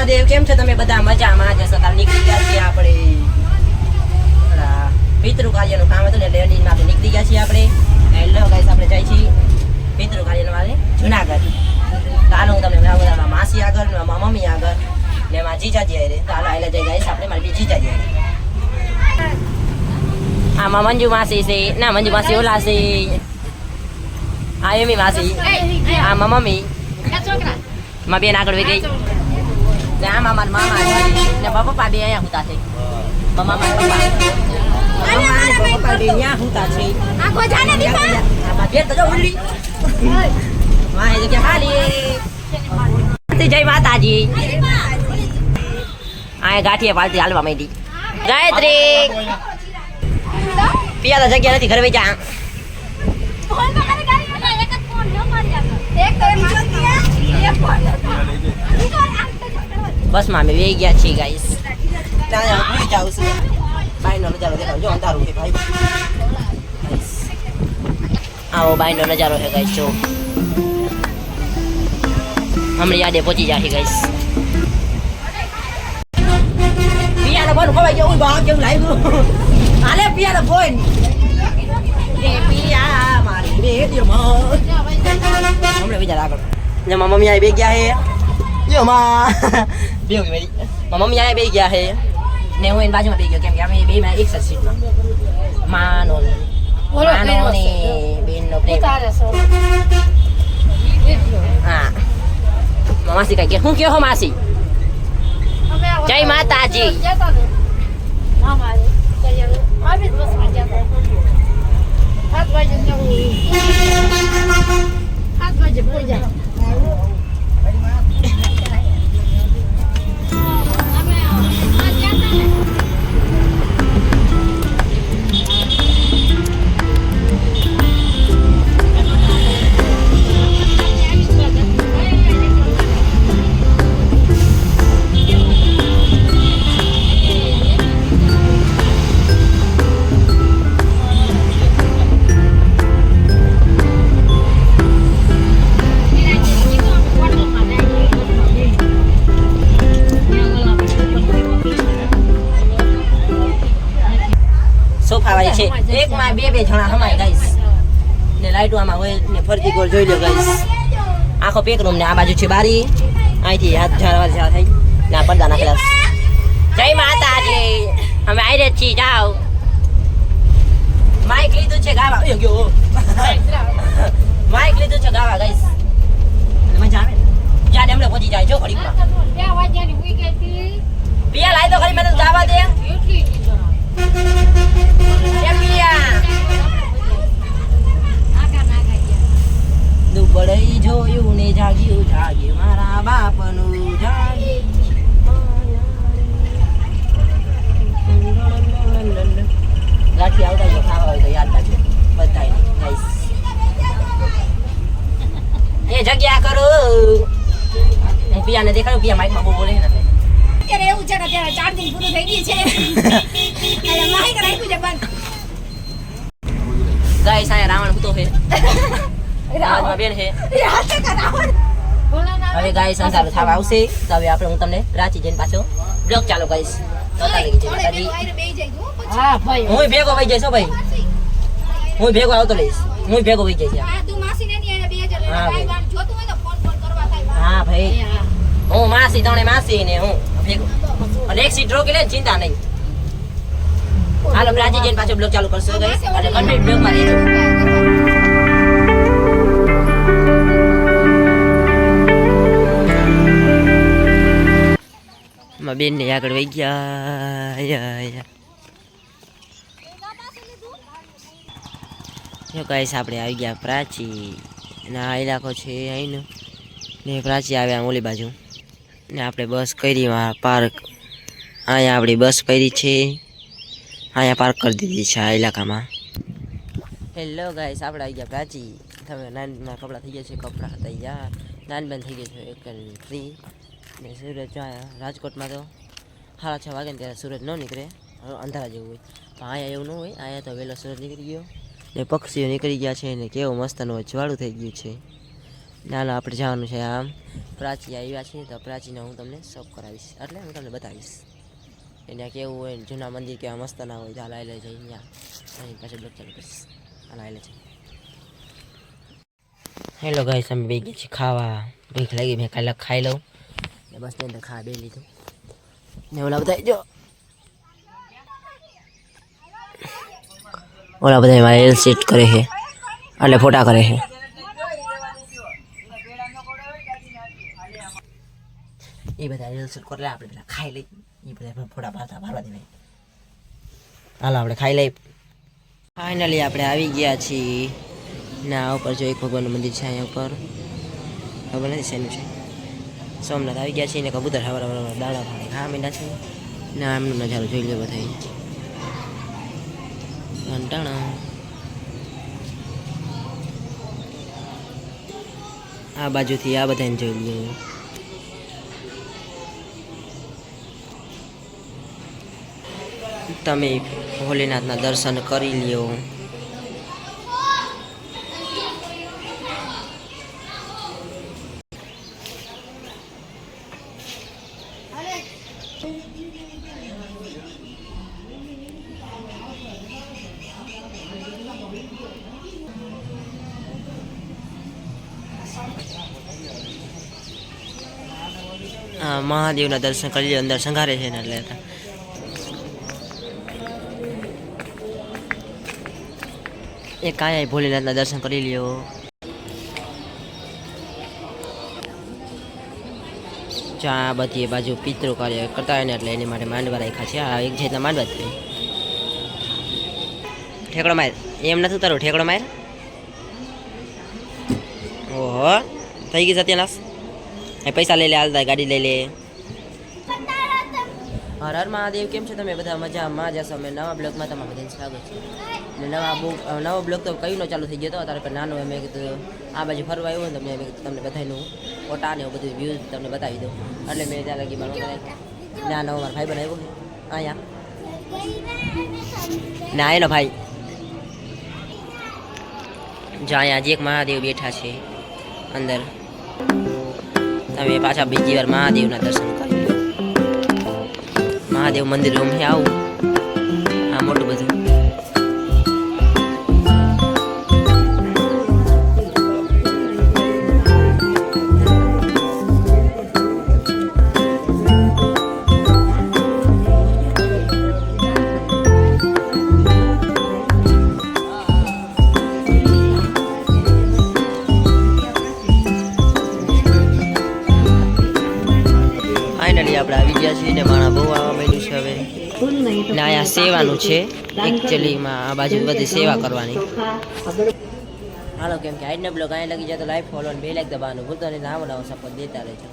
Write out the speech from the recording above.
મહાદેવ કેમ છો તમે બધા મજામાં જશો તાર નીકળી ગયા છીએ આપણે પિતૃ કાર્યનું કામ હતું એટલે લેડીઝમાં આપણે નીકળી ગયા છીએ આપણે હેલો ગાઈસ આપણે જાય છીએ પિતૃ કાર્યનું વાલે જુનાગઢ ચાલો હું તમને બધા માસી આગળ મારા મમ્મી આગળ ને મારા જીજાજી આવી રહે ચાલો આવેલા જઈ ગાઈસ આપણે મારી જીજાજી આવી આમાં મંજુ માસી છે ના મંજુ માસી ઓલા છે આ એમી માસી આ મારા મમ્મી માં બેન આગળ વહી ગઈ ને આમાં મારા મામા ને પપ્પા બે અહીંયા હુતા છે મામા પપ્પા બે અહીંયા હુતા છે આખો જાને દીપા આમાં બેન તો જો ઉલ્લી વાહ એ કે હાલી જય માતાજી આ ગાંઠિયા પાલતી હાલવા માંડી ગાયત્રી પિયા તો જગ્યા નથી ઘરે વઈ જા બસ માં અમે વેઈ ગયા છીએ ગાઈસ ભૂલી જાઉં છું બાઈનો નજારો દેખાવ જો અંધારું છે ભાઈ આવો બાઈનો નજારો છે ગાઈસ જો હમણાં યાદે પહોંચી જાય ગાઈસ પિયાનો બોલ ખવાઈ ગયો બા કેવું લાગ્યું હાલે પિયાનો બોલ એ પિયા મારી બેટી હમણાં વિચાર આગળ ને મારા મમ્મી આવી બે ગયા હે જો માં બે ગઈ મારી મારા મમ્મી આવી બે ગયા હે ને હું એની બાજુમાં બે ગયો કેમ કે અમે બે માં એક જ સીટમાં માનો ને બેનનો પ્રેમ હા માસી કઈ કે હું કયો માસી જય માતાજી છે એક માં બે જણા હમાય ગાઈસ ને લાઈટો આમાં હોય ને ફરતી ગોળ જોઈ લો ગાઈસ આખો પેક રૂમ ને આ બાજુ છે બારી અહીંથી હાથ ઝાડવા થાય ને આ પડદા નાખેલા જય માતાજી અમે આઈ છીએ જાઓ માઈક લીધું છે ગાવા ગયો માઈક લીધું છે ગાવા ગાઈસ મજા આવે જ્યાં એમણે પહોંચી જાય જો ઘડીમાં પિયા લાઈ તો ખરી મને ગાવા દે દુબળઈ જોયું ને જાગ્યું જાગ્યું મારા બાપનું ગાંઠી આવતા જો ખાવા હોય તો યાદ રાખજો બધાય ગાઈસ એ જગ્યા કરો હું પિયાને દેખાડું પિયા માઈકમાં બહુ બોલે ને અત્યારે એવું છે કે અત્યારે ચાર્જિંગ પૂરું થઈ ગઈ છે એટલે માઈક રાખ્યું છે બંધ ગાઈસ આ રાવણ ભૂતો છે રાવણ બેન છે હવે ગાઈસ અંધારું થવા આવશે તો હવે આપણે હું તમને રાંચી જઈને પાછો બ્લોગ ચાલુ કરીશ તો હા ભાઈ હું ભેગો વઈ જઈશ ભાઈ હું ભેગો આવતો રહીશ હું ભેગો વઈ જઈશ હા ભાઈ હું માસી તણે માસી ને હું ભેગો અને એક સીટ રોકી લે ચિંતા નહીં હાલો રાંચી જઈને પાછો બ્લોગ ચાલુ કરશો ગાઈસ અને કમ્પ્લીટ બ્લોગ માં રહેજો માં બેન ને આગળ વહી ગયા જો ગાઈસ આપણે આવી ગયા પ્રાચી અને આ ઇલાકો છે અહીંનો ને પ્રાચી આવ્યા ઓલી બાજુ ને આપણે બસ કરી પાર્ક અહીંયા આપણી બસ કરી છે અહીંયા પાર્ક કરી દીધી છે આ ઇલાકામાં હેલો ગાઈસ આપણે આવી ગયા પ્રાચી તમે નાનના કપડાં થઈ ગયા છે કપડાં હતા યાર નાન બંધ થઈ ગયું છે એક ફ્રી ને સૂરજ રાજકોટમાં તો 6:30 વાગે ને ત્યારે સૂરજ ન નીકળે અંધારા જેવું હોય તો અહીંયા એવું ન હોય અહીંયા તો વહેલો સૂરજ નીકળી ગયો ને પક્ષીઓ નીકળી ગયા છે ને કેવું મસ્તનું અજવાળું થઈ ગયું છે ચાલો આપણે જવાનું છે આમ પ્રાચી આવ્યા છીએ તો પ્રાચીને હું તમને સર્વ કરાવીશ એટલે હું તમને બતાવીશ એને કેવું હોય ને જૂના મંદિર કેવા મસ્ત ના હોય ચાલો આવેલા જઈ ત્યાં અહીં પાછળ બ્લોક ચાલુ કરીશ હાલ આવેલા છે. હેલો ગાઈસ અમે બે ગયા છીએ ખાવા ભૂખ લાગી મેં કાલે ખાઈ લઉં ને બસ ની અંદર ખાવા બે લીધું ને ઓલા બધા જો ઓલા બધા મારે એલ સેટ કરે છે એટલે ફોટા કરે છે. એ બધા રીલ શૂટ કરે આપણે પેલા ખાઈ લઈ એ બધા ફોટા પાડવા દેવાય હાલો આપણે ખાઈ લઈ. ફાઇનલી આપણે આવી ગયા છીએ ને આ ઉપર જો એક ભગવાનનું મંદિર છે અહીંયા ઉપર ખબર નથી શેનું છે સોમનાથ આવી ગયા છીએ ને કબૂતર હવાર દાણા ખાણે ખા માંડ્યા છે ને આમનો નજારો જોઈ લે બધા ઘંટાણા આ બાજુથી આ બધાને જોઈ લઈએ. તમે ભોલેનાથના દર્શન કરી લ્યો. હા મહાદેવના દર્શન કરી લ્યો અંદર સંઘારે છે ને એટલે એ કાંઈ ભોલેનાથના દર્શન કરી લ્યો. જો આ બધી બાજુ પિતૃ કાર્ય કરતા હોય ને એટલે એની માટે માંડવા રાખ્યા છે. આ એક જાતના માંડવા જ થાય. ઠેકડો માર એમ નથી ઉતારો ઠેકડો માર. ઓહો થઈ ગઈ સત્યનાશ. પૈસા લઈ લે હાલતા ગાડી લઈ લે. હર હર મહાદેવ કેમ છો તમે બધા મજામાં જશો. અમે નવા બ્લોગમાં તમારા બધાને સ્વાગત છે. ને નવો બ્લોગ તો કઈ નો ચાલુ થઈ ગયો હતો અત્યારે પણ નાનો મેં કીધું આ બાજુ ફરવા આવ્યો ને તો મેં તમને બધાનું ફોટા ને એવું બધું વ્યૂઝ તમને બતાવી દઉં એટલે મેં ત્યાં લગી ના નવો મારો ભાઈ બનાવ્યો અહીંયા ના એનો ભાઈ જો અહીંયા હજી એક મહાદેવ બેઠા છે અંદર. તમે પાછા બીજી વાર મહાદેવના દર્શન કરી લો. મહાદેવ મંદિર હું આવું આ મોટું બધું ફાઇનલી આપણે આવી ગયા છીએ ને માણા બહુ આવવા માંડ્યું છે હવે ને અહીંયા સેવાનું છે એકચ્યુઅલીમાં આ બાજુ બધી સેવા કરવાની. હાલો કેમ કે આજનો બ્લોગ અહીંયા લગી જાય તો લાઈક ફોલો અને બે લાઈક દબાવવાનું ભૂલતો નહીં. નવો સપોર્ટ દેતા રહેજો.